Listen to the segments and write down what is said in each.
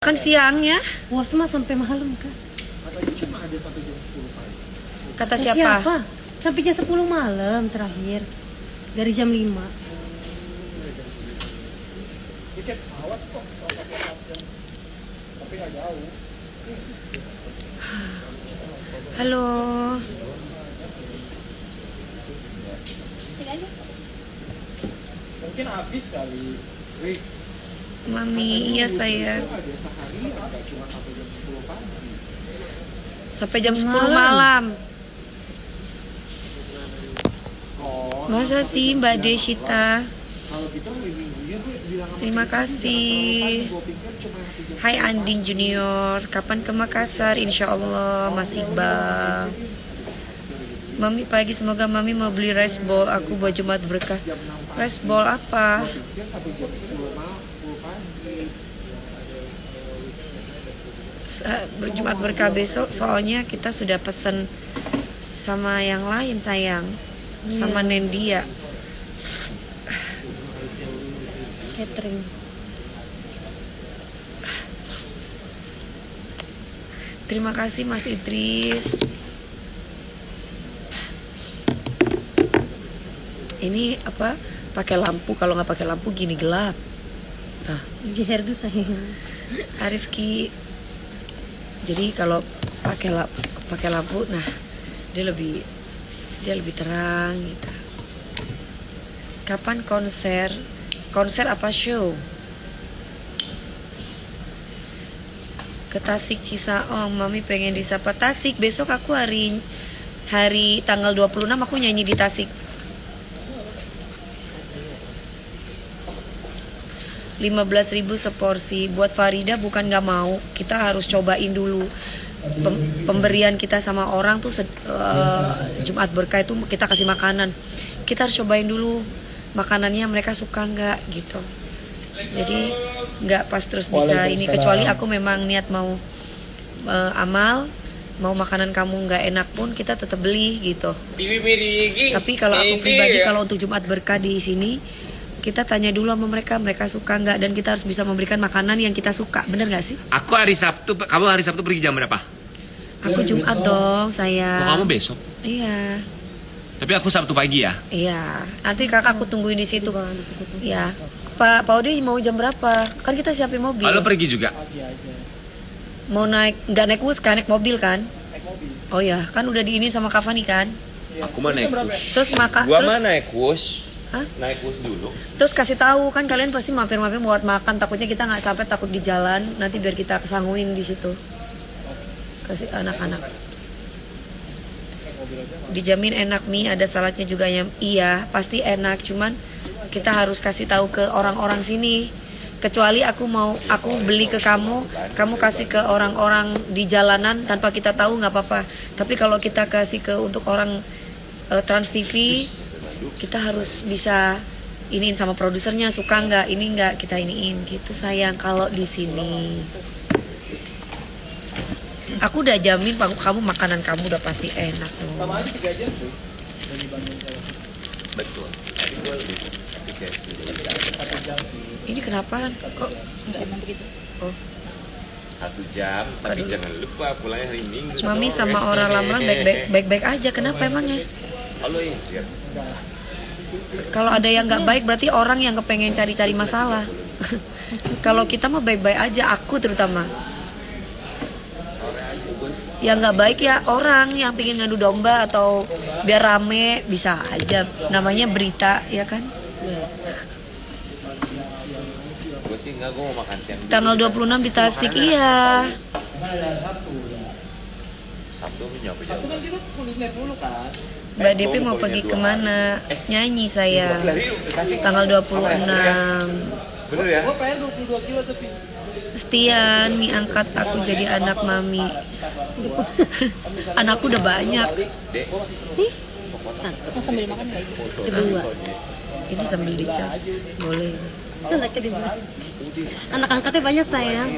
Kan siang ya. Puasa mah sampai malam Kak. Katanya cuma ada sampai jam 10 pagi. Kata siapa? Sampai jam 10 malam terakhir. Dari jam 5. Tiket pesawat kok 24 jam. Tapi nggak jauh. Halo. Mungkin habis kali. Wih, Mami, iya saya. itu ada sehari nggak cuma sampai jam 10 pagi. Sampai jam 10 malam. Oh, Masa sih Mbak Deshita? kalau gitu hari Minggunya gue bilang sama Terima Kiki, kasih. jangan terlalu pagi. Gue pikir cuma sampai jam Hai 10 Andin pagi. Junior, kapan ke Makassar? Insya Allah, Mas Iqbal. Mami pagi, semoga Mami mau beli rice bowl aku buat Jumat berkah. Jam 6 pagi. Rice bowl apa? Gue pikir sampai jam 10 malam, 10 pagi. Berjumat berkah besok, soalnya kita sudah pesen sama yang lain sayang, sama Nendia. Catering. Terima kasih Mas Idris. Ini apa? Pakai lampu, kalau nggak pakai lampu gini gelap. Nah, Biar tuh sayang. Arifki. Jadi kalau pakai lampu, nah dia lebih terang gitu. Kapan konser? Konser apa show? Ke Tasik Cisaong, Mami pengen disapa Tasik. Besok aku hari tanggal 26 aku nyanyi di Tasik. 15.000 seporsi. Buat Farida bukan gak mau, kita harus cobain dulu. Pemberian kita sama orang tuh Jumat berkah itu kita kasih makanan. Kita harus cobain dulu makanannya mereka suka nggak gitu. Jadi nggak pas terus bisa ini, kecuali aku memang niat mau amal, mau makanan kamu nggak enak pun kita tetap beli gitu. Tapi kalau aku pribadi, kalau untuk Jumat berkah di sini kita tanya dulu sama mereka suka nggak, dan kita harus bisa memberikan makanan yang kita suka, bener nggak sih? Aku hari Sabtu, kamu hari Sabtu pergi jam berapa? Aku Jumat dong saya. Oh, kamu besok? Iya. Tapi aku Sabtu pagi ya? Iya. Nanti kakak aku tungguin di situ. Iya. Pak Audi mau jam berapa? Kan kita siapin mobil. Lalu pergi juga? Mau nggak naik bus kan, naik mobil kan? Oh ya, kan udah diinin sama Kavani kan? Aku mah naik bus. Terus Gua mah naik bus. Hah? Naik bus dulu. Terus kasih tahu kan, kalian pasti mampir-mampir buat makan, takutnya kita nggak sampai, takut di jalan, nanti biar kita kesanguin di situ. Kasih anak-anak. Dijamin enak mie, ada saladnya juga yang iya, pasti enak, cuman kita harus kasih tahu ke orang-orang sini. Kecuali aku beli ke kamu kasih ke orang-orang di jalanan tanpa kita tahu nggak apa-apa. Tapi kalau kita kasih ke untuk orang Trans TV, kita harus bisa iniin sama produsernya, suka nggak, ini nggak kita iniin gitu sayang. Kalau di sini aku udah jamin kamu makanan kamu udah pasti enak dong. Sama aja 3 jam tuh. Betul. Tadi gua lebih efisiensi. 1 jam sih. Ini kenapa kok Enggak emang begitu. oh 1 jam, tapi jangan lupa pulangnya hari Minggu. Mami sore. sama orang lamaran baik-baik aja, kenapa emangnya? Halo ya. Kalau ada yang nggak baik berarti orang yang kepengen cari-cari masalah. Kalau kita mah baik-baik aja, aku terutama. Yang nggak baik ya orang yang pingin ngadu domba atau biar rame, bisa aja. Namanya berita, ya kan? Gue sih enggak, gue mau makan siang. Tanggal 26 di Tasik, iya. Sabtu nyampe jam. Itu kan kita kuliner dulu kan. Mbak DP mau pergi kemana? Nyanyi saya. Tanggal 26. Bener ya? Gua pengen 22 kilo tapi. Stian, mie angkat aku jadi anak mami. Anakku udah banyak. Dek. Mau sambil makan nggak itu? Kedua. Ini sambil dicas. Boleh. Anaknya di mana? Anak angkatnya banyak sayang.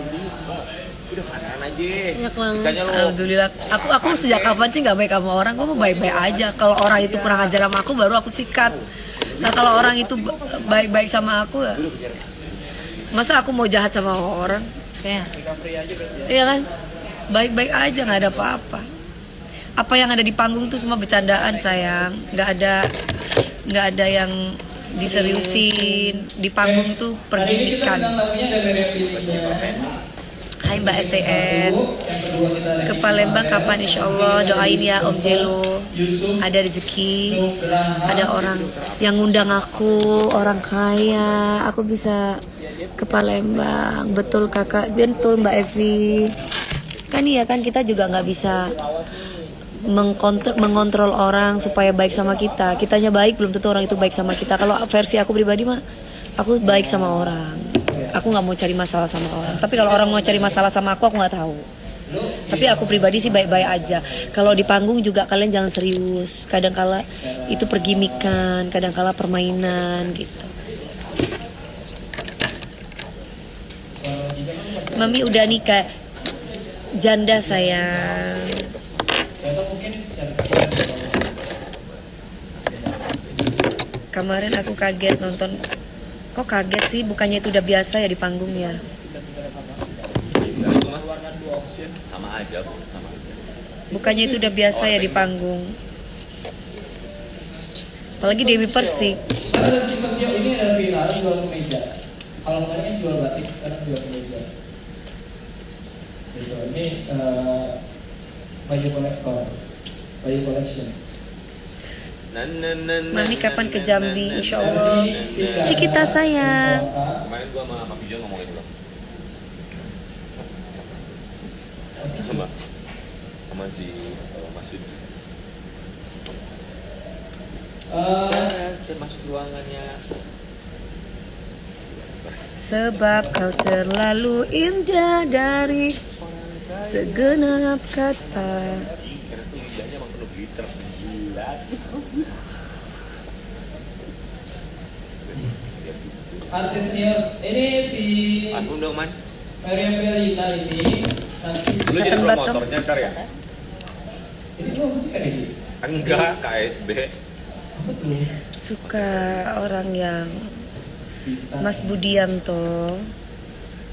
Udah fanaran aja. Banyak banget. Misalnya lo Alhamdulillah. Aku sejak kapan sih nggak baik sama orang? Gue mau baik-baik aja. Kalau orang itu kurang ajar sama aku, baru aku sikat. Nah kalau orang itu baik-baik sama aku, ya, masa aku mau jahat sama orang? Ya. recovery aja berarti ya. Iya kan? Baik-baik aja, nggak ada apa-apa. Apa yang ada di panggung tuh semua bercandaan sayang. Nggak ada yang diseriusin. Di panggung tuh pergimikan. Hai Mbak STN, ke Palembang kapan insya Allah, doain ya Om Jelo, ada rezeki, ada orang yang ngundang aku, orang kaya, aku bisa ke Palembang. Betul kakak, betul Mbak Evi. Kan iya kan, kita juga nggak bisa mengontrol orang supaya baik sama kita. Kitanya baik, belum tentu orang itu baik sama kita. Kalau versi aku pribadi mah, aku baik sama orang. Aku nggak mau cari masalah sama orang. Tapi kalau orang mau cari masalah sama aku nggak tahu. Tapi aku pribadi sih baik-baik aja. Kalau di panggung juga kalian jangan serius. Kadangkala itu pergimikan, kadangkala permainan gitu. Mami udah nikah, janda sayang. Kemarin aku kaget nonton. Kok kaget sih? Bukannya itu udah biasa ya di panggung ya? Itu mah sama aja, Bu. Sama aja. Bukannya itu udah biasa ya di panggung? Apalagi Dewi Persik. Ada sistem dia ini ada viral jual kemeja. Kalau kemarin kan jual batik, sekarang jual kemeja. Gitu. Ini baju kolektor, baju collection. Mami kapan ke Jambi? Insya Allah. Cikita sayang. Kemarin gua sama Pak Pijon ngomongin lo. Sama si Mas Yudi. Masuk ruangannya. Sebab kau terlalu indah dari segenap kata. Karena tuh lidahnya emang penuh glitter. Gila. Artis ini si Aku dong, Man. Maria Belina ini nanti Lu jadi Datang Batam. promotornya ntar ya? ini tuh musik kan ini? Enggak, KSB. Apa tuh? Suka orang yang Mas Budianto.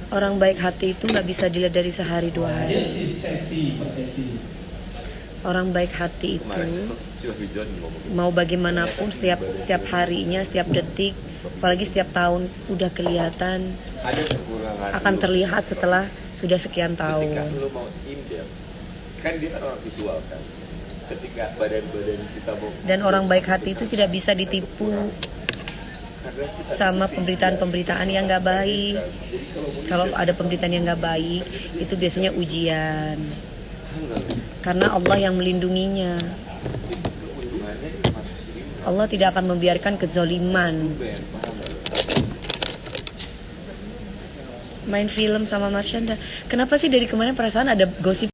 Orang baik hati itu nggak bisa dilihat dari sehari dua Dia hari. si sesi, persesi. Orang baik hati itu Kemarin si Pak Pijon ngomong gitu. mau bagaimanapun setiap harinya, setiap detik, apalagi setiap tahun udah kelihatan, Ada kekurangan. akan lu. terlihat setelah sudah sekian Ketika tahun. lu mau indep, kan dia kan orang visual kan. Ketika badan-badan kita mau Dan orang baik hati itu tidak bisa ditipu karena kita sama pemberitaan-pemberitaan yang nggak baik. Kalau ada pemberitaan yang nggak baik, itu biasanya ujian. Karena Allah yang melindunginya. keuntungannya Allah tidak akan membiarkan kezoliman. Main film sama Marshanda. Kenapa sih dari kemarin perasaan ada gosip